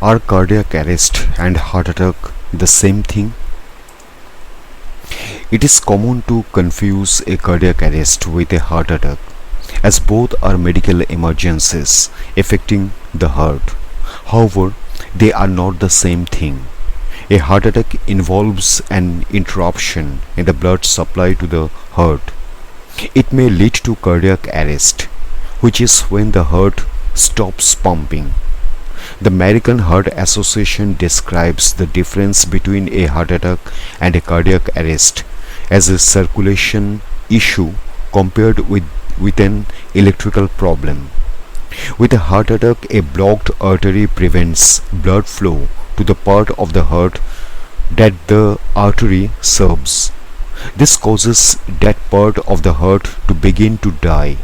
Are cardiac arrest and heart attack the same thing? It is common to confuse a cardiac arrest with a heart attack, as both are medical emergencies affecting the heart. However, they are not the same thing. A heart attack involves an interruption in the blood supply to the heart. It may lead to cardiac arrest, which is when the heart stops pumping. The American Heart Association describes the difference between a heart attack and a cardiac arrest as a circulation issue compared with an electrical problem. With a heart attack, a blocked artery prevents blood flow to the part of the heart that the artery serves. This causes that part of the heart to begin to die.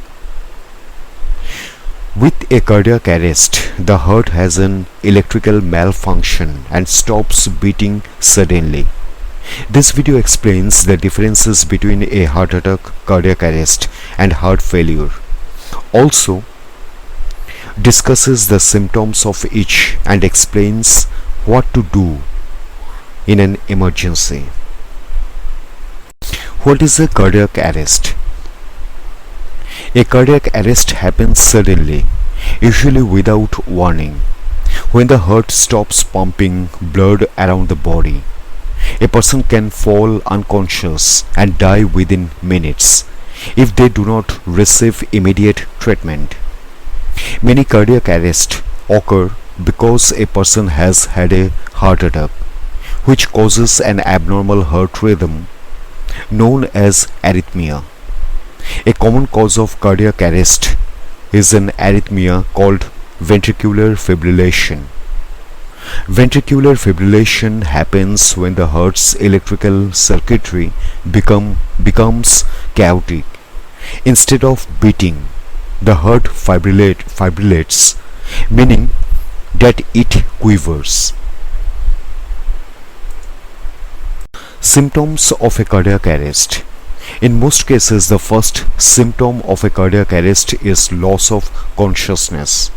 With a cardiac arrest, the heart has an electrical malfunction and stops beating suddenly. This video explains the differences between a heart attack, cardiac arrest, and heart failure. Also, discusses the symptoms of each and explains what to do in an emergency. What is a cardiac arrest? A cardiac arrest happens suddenly, usually without warning, when the heart stops pumping blood around the body. A person can fall unconscious and die within minutes if they do not receive immediate treatment. Many cardiac arrests occur because a person has had a heart attack, which causes an abnormal heart rhythm known as arrhythmia. A common cause of cardiac arrest is an arrhythmia called ventricular fibrillation. Ventricular fibrillation happens when the heart's electrical circuitry becomes chaotic. Instead of beating, the heart fibrillates, meaning that it quivers. Symptoms of a cardiac arrest. In most cases, the first symptom of a cardiac arrest is loss of consciousness.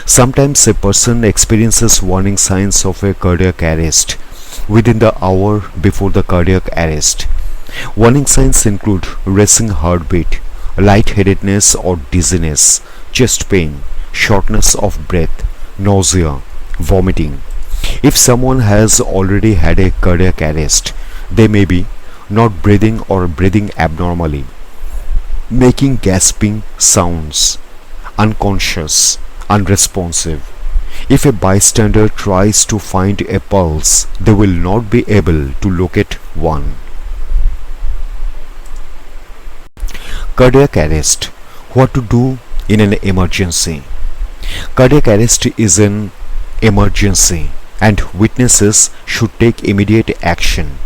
Sometimes a person experiences warning signs of a cardiac arrest within the hour before the cardiac arrest. Warning signs include racing heartbeat, lightheadedness or dizziness, chest pain, shortness of breath, nausea, vomiting. If someone has already had a cardiac arrest, they may be not breathing or breathing abnormally, making gasping sounds, unconscious, unresponsive. If a bystander tries to find a pulse, they will not be able to locate one. Cardiac arrest. What to do in an emergency? Cardiac arrest is an emergency and witnesses should take immediate action.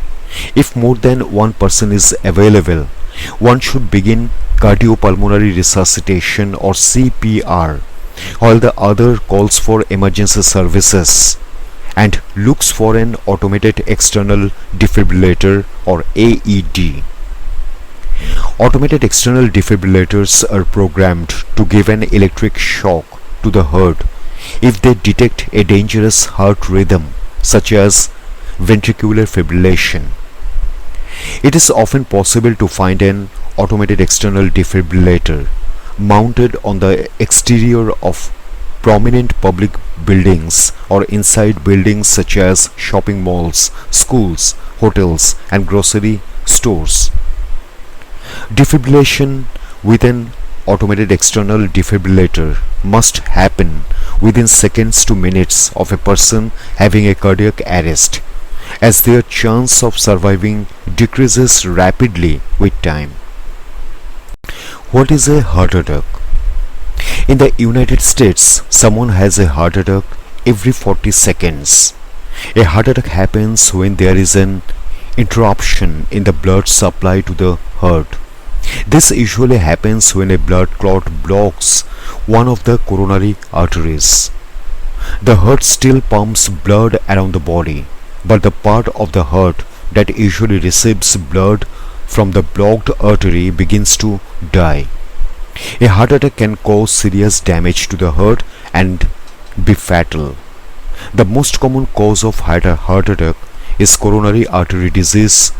If more than one person is available, one should begin cardiopulmonary resuscitation or CPR, while the other calls for emergency services and looks for an automated external defibrillator or AED. Automated external defibrillators are programmed to give an electric shock to the heart if they detect a dangerous heart rhythm such as ventricular fibrillation. It is often possible to find an automated external defibrillator mounted on the exterior of prominent public buildings or inside buildings such as shopping malls, schools, hotels, and grocery stores. Defibrillation with an automated external defibrillator must happen within seconds to minutes of a person having a cardiac arrest, as their chance of surviving decreases rapidly with time. What is a heart attack? In the United States, someone has a heart attack every 40 seconds. A heart attack happens when there is an interruption in the blood supply to the heart. This usually happens when a blood clot blocks one of the coronary arteries. The heart still pumps blood around the body, but the part of the heart that usually receives blood from the blocked artery begins to die. A heart attack can cause serious damage to the heart and be fatal. The most common cause of heart attack is coronary artery disease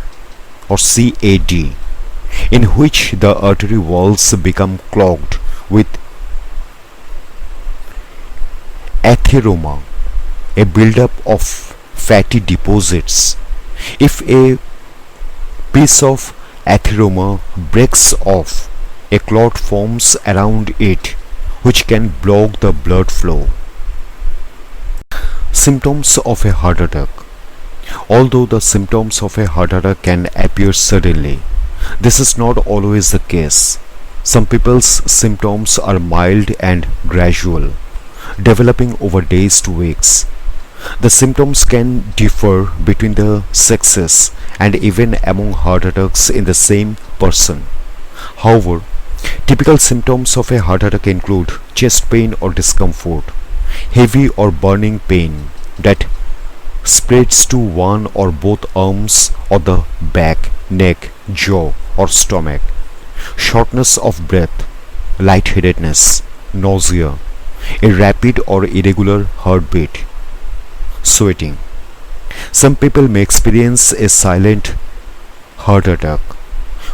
or CAD, in which the artery walls become clogged with atheroma, a buildup of fatty deposits. If a piece of atheroma breaks off, a clot forms around it which can block the blood flow. Symptoms of a heart attack. Although the symptoms of a heart attack can appear suddenly, this is not always the case. Some people's symptoms are mild and gradual, developing over days to weeks. The symptoms can differ between the sexes and even among heart attacks in the same person. However, typical symptoms of a heart attack include chest pain or discomfort, heavy or burning pain that spreads to one or both arms or the back, neck, jaw or stomach, shortness of breath, lightheadedness, nausea, a rapid or irregular heartbeat, sweating. Some people may experience a silent heart attack,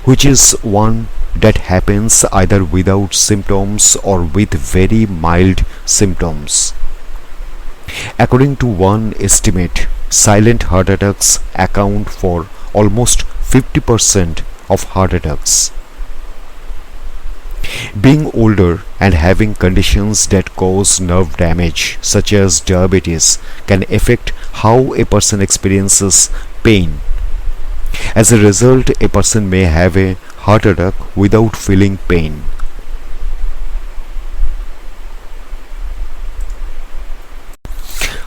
which is one that happens either without symptoms or with very mild symptoms. According to one estimate, silent heart attacks account for almost 50% of heart attacks. Being older and having conditions that cause nerve damage, such as diabetes, can affect how a person experiences pain. As a result, a person may have a heart attack without feeling pain.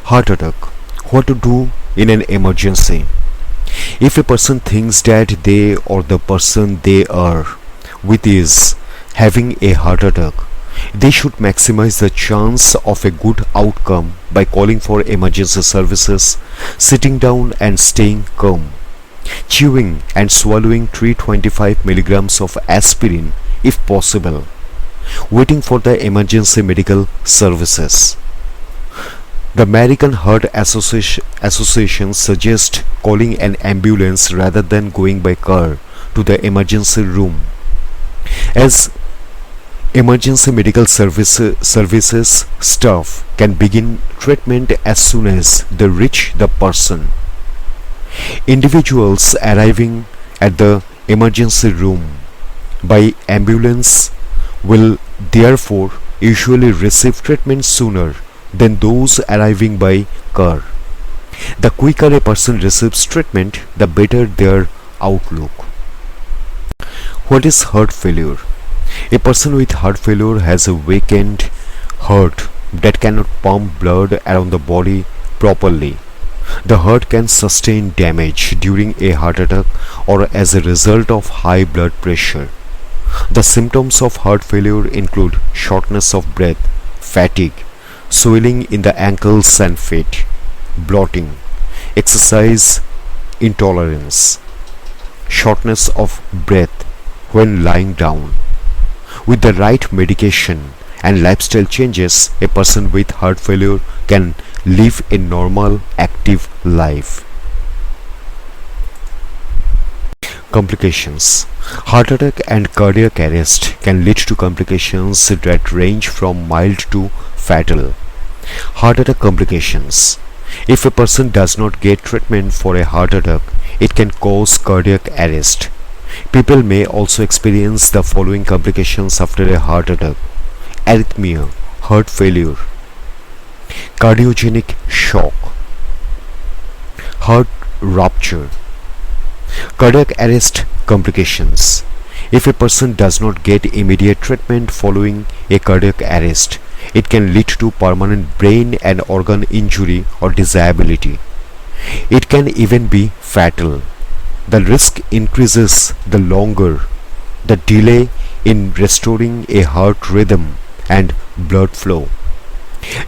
Heart attack. What to do in an emergency? If a person thinks that they or the person they are with is having a heart attack, they should maximize the chance of a good outcome by calling for emergency services, sitting down and staying calm, chewing and swallowing 325 milligrams of aspirin if possible, waiting for the emergency medical services. The American Heart Association suggests calling an ambulance rather than going by car to the emergency room, as emergency medical services staff can begin treatment as soon as they reach the person. Individuals arriving at the emergency room by ambulance will therefore usually receive treatment sooner than those arriving by car. The quicker a person receives treatment, the better their outlook. What is heart failure? A person with heart failure has a weakened heart that cannot pump blood around the body properly. The heart can sustain damage during a heart attack or as a result of high blood pressure. The symptoms of heart failure include shortness of breath, fatigue, swelling in the ankles and feet, bloating, exercise intolerance, shortness of breath when lying down. With the right medication and lifestyle changes, a person with heart failure can live a normal, active life. Complications. Heart attack and cardiac arrest can lead to complications that range from mild to fatal. Heart attack complications. If a person does not get treatment for a heart attack, it can cause cardiac arrest. People may also experience the following complications after a heart attack: arrhythmia, heart failure, cardiogenic shock, heart rupture. Cardiac arrest complications. If a person does not get immediate treatment following a cardiac arrest, it can lead to permanent brain and organ injury or disability. It can even be fatal. The risk increases the longer the delay in restoring a heart rhythm and blood flow.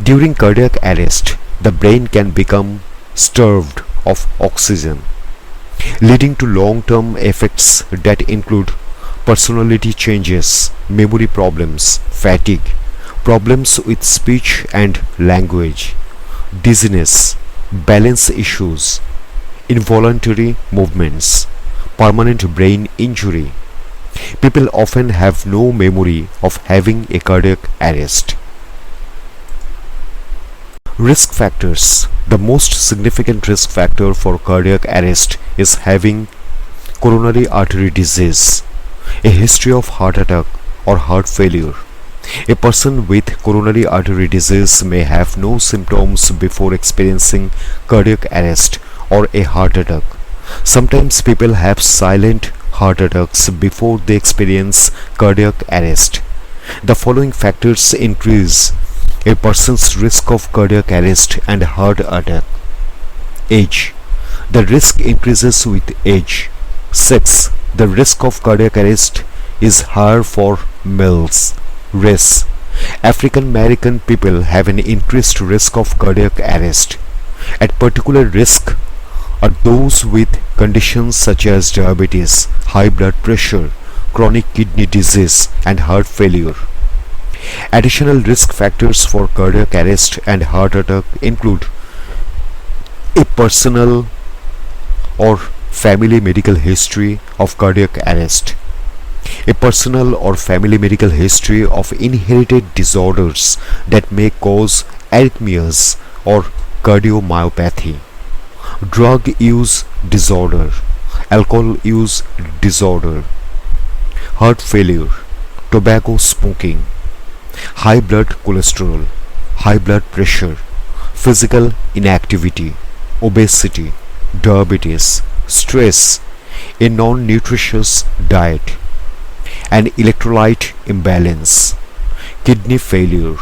During cardiac arrest, the brain can become starved of oxygen, leading to long-term effects that include personality changes, memory problems, fatigue, problems with speech and language, dizziness, balance issues, involuntary movements, permanent brain injury. People often have no memory of having a cardiac arrest. Risk factors. The most significant risk factor for cardiac arrest is having coronary artery disease, a history of heart attack or heart failure. A person with coronary artery disease may have no symptoms before experiencing cardiac arrest or a heart attack. Sometimes people have silent heart attacks before they experience cardiac arrest. The following factors increase a person's risk of cardiac arrest and heart attack. Age. The risk increases with age. Sex. The risk of cardiac arrest is higher for males. Race. African American people have an increased risk of cardiac arrest. At particular risk are those with conditions such as diabetes, high blood pressure, chronic kidney disease, and heart failure. Additional risk factors for cardiac arrest and heart attack include a personal or family medical history of cardiac arrest, a personal or family medical history of inherited disorders that may cause arrhythmias or cardiomyopathy, drug use disorder, alcohol use disorder, heart failure, tobacco smoking, high blood cholesterol, high blood pressure, physical inactivity, obesity, diabetes, stress, a non-nutritious diet, an electrolyte imbalance, kidney failure,